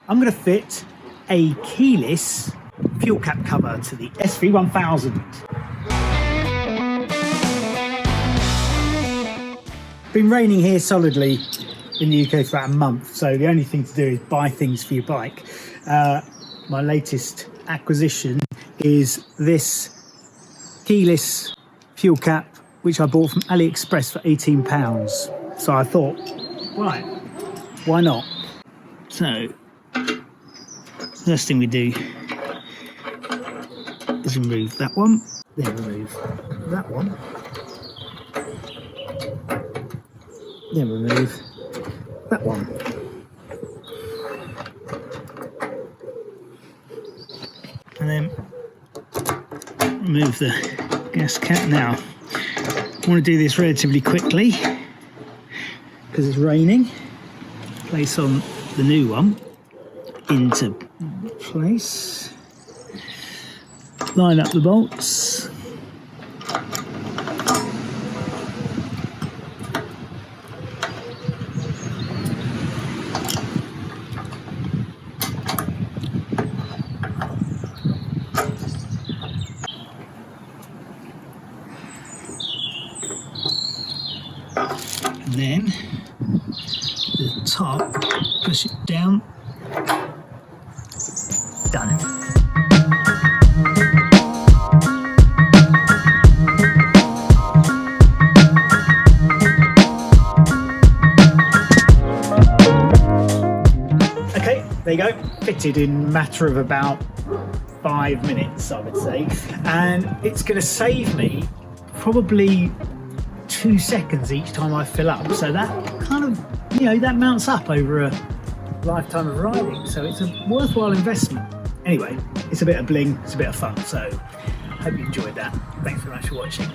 I'm going to fit a keyless fuel cap cover to the SV1000. Been raining here solidly in the UK for about a month, so the only thing to do is buy things for your bike. My latest acquisition is this keyless fuel cap, which I bought from AliExpress for £18. So I thought, right, why not? So, first thing we do is remove that one, then remove that one, then remove that one. And then remove the gas cap. Now, I want to do this relatively quickly because it's raining. Place on the new one into place. Line up the bolts. And then the top, push it down. Done. Okay, there you go. Fitted in a matter of about 5 minutes, I would say. And it's going to save me probably 2 seconds each time I fill up, so that kind of, you know, that mounts up over a lifetime of riding, so it's a worthwhile investment. Anyway, it's a bit of bling, it's a bit of fun, so hope you enjoyed that. Thanks very much for watching.